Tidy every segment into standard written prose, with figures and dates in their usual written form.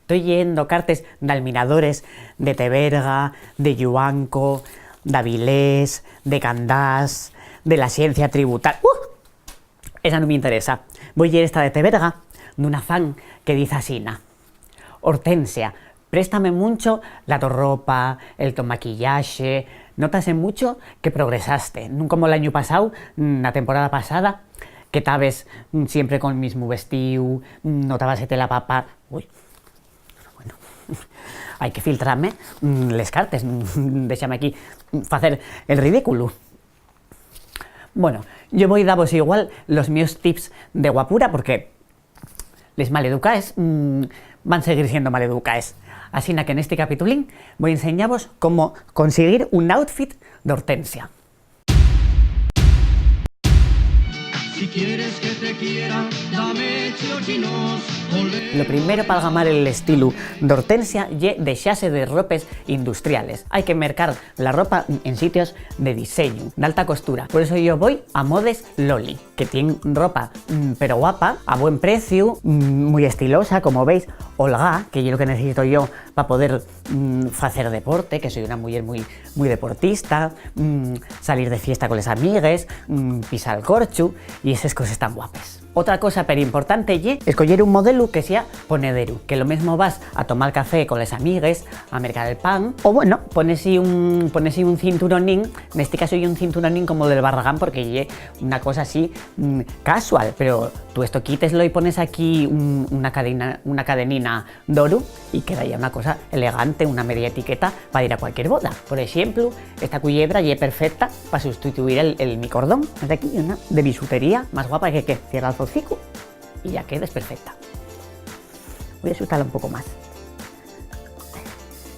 estoy yendo cartes de almiradores de Teberga, de Lluanco, de Avilés, de Candás, de la ciencia tributal. Esa no me interesa. Voy a ir esta de Teberga, de una fan que dice asina: Hortensia, préstame mucho la tu ropa, el tu maquillaje, notase mucho que progresaste, no como el año pasado, la temporada pasada, que estabas siempre con el mismo vestido, notabas que te la papa... Uy, bueno, hay que filtrarme les cartes, déjame aquí hacer el ridículo. Bueno, yo voy a daros igual los míos tips de guapura, porque les maleducaes van a seguir siendo maleducaes. Así que en este capitulín voy a enseñaros cómo conseguir un outfit de Hortensia. Si quieres que te quiera, dame chiochinos. Lo primero para gamar el estilo de Hortensia es dejarse de ropes industriales. Hay que mercar la ropa en sitios de diseño, de alta costura. Por eso yo voy a Modes Loli, que tiene ropa pero guapa, a buen precio, muy estilosa, como veis. Holga, que es lo que necesito yo para poder hacer deporte, que soy una mujer muy deportista, salir de fiesta con las amigues, pisar el corchu y esas cosas tan guapas. Otra cosa pero importante es escoger un modelo que sea ponedero, que lo mismo vas a tomar café con las amigues, a mercar el pan, o bueno, pones un cinturonín, en este caso hay un cinturonín como del Barragán, porque es una cosa así casual, pero tú esto quíteslo y pones aquí una cadenina d'oro y queda ya una cosa elegante, una media etiqueta para ir a cualquier boda. Por ejemplo, esta culebra ya es perfecta para sustituir el mi cordón. Es de aquí una de bisutería más guapa que cierra el hocico y ya queda perfecta. Voy a asustarla un poco más,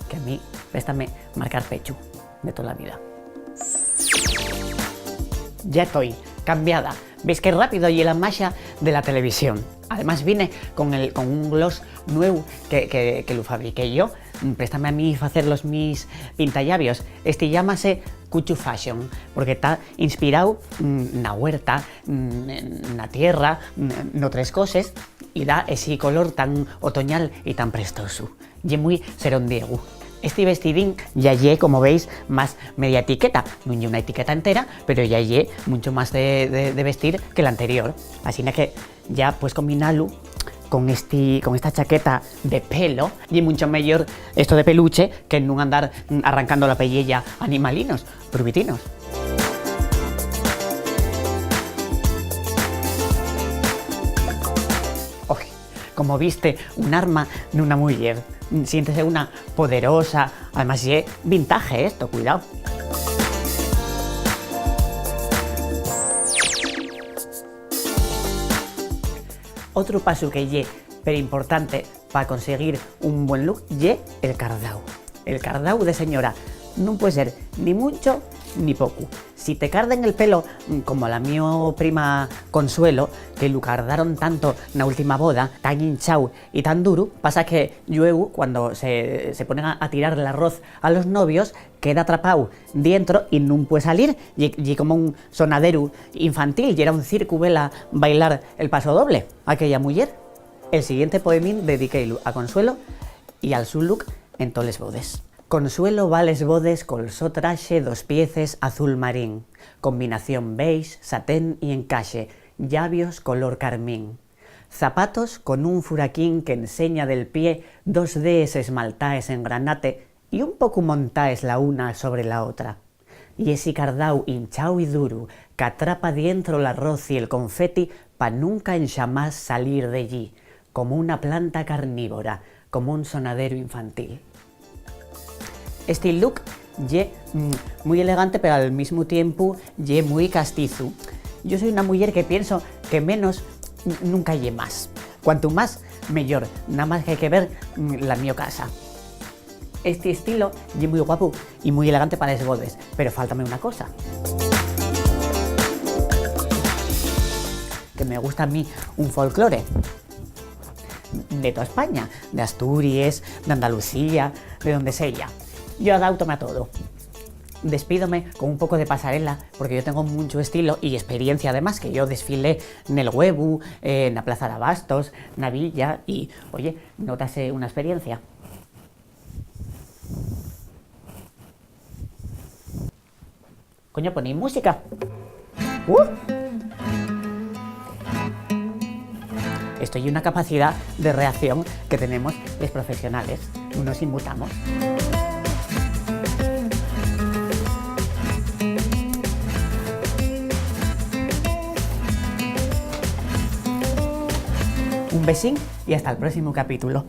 que a mí préstame marcar pecho de toda la vida. Ya estoy cambiada. ¿Veis qué rápido y la magia de la televisión? Además vine con un gloss nuevo que lo fabriqué yo. Préstame a mí hacer los mis pintallabios. Este llámase Cuchu Fashion, porque está inspirado en la huerta, en la tierra, en otras cosas, y da ese color tan otoñal y tan prestoso. Y muy serondiego. Este vestidín ya lle, como veis, más media etiqueta, no lle una etiqueta entera, pero ya lle mucho más de vestir que el anterior. Así que ya pues combinarlo con esta chaqueta de pelo y mucho mejor esto de peluche que no andar arrancando la pellella a animalinos, pruvitinos. Oye, como viste, un arma de una mujer. Siéntese una poderosa, además es vintage esto, cuidado. Otro paso que es pero importante para conseguir un buen look es el cardao. El cardao de señora no puede ser ni mucho ni poco. Si te carden el pelo como la mi prima Consuelo, que lo cardaron tanto en la última boda, tan hinchado y tan duro, pasa que luego cuando se ponen a tirar el arroz a los novios, queda atrapado dentro y no puede salir, y como un sonadero infantil, y era un circo vela bailar el paso doble aquella mujer. El siguiente poemín dediquélo a Consuelo y al su look en toles bodes. Consuelo va les bodes col so traxe dos pieces azul marín, combinación beige, satén y encaxe, llavios color carmín. Zapatos con un furaquín que enseña del pie dos Ds esmaltaes en granate y un poco montaes la una sobre la otra. Y ese cardao hinchao y duro que atrapa dentro l'arroz y el confeti pa nunca en jamás salir de allí, como una planta carnívora, como un sonadero infantil. Este look es muy elegante, pero al mismo tiempo es muy castizo. Yo soy una mujer que pienso que menos nunca es más. Cuanto más, mejor. Nada más que hay que ver la mi casa. Este estilo es muy guapo y muy elegante para las bodas, pero faltame una cosa. Que me gusta a mí un folclore de toda España, de Asturias, de Andalucía, de donde sea. Yo adaptome a todo. despídome con un poco de pasarela, porque yo tengo mucho estilo y experiencia además, que yo desfilé en el Huevu, en la Plaza de Abastos, na Villa, y, oye, notase una experiencia. Coño, ponéis música. Esto y una capacidad de reacción que tenemos los profesionales. Nos inmutamos. Un besín y hasta el próximo capítulo.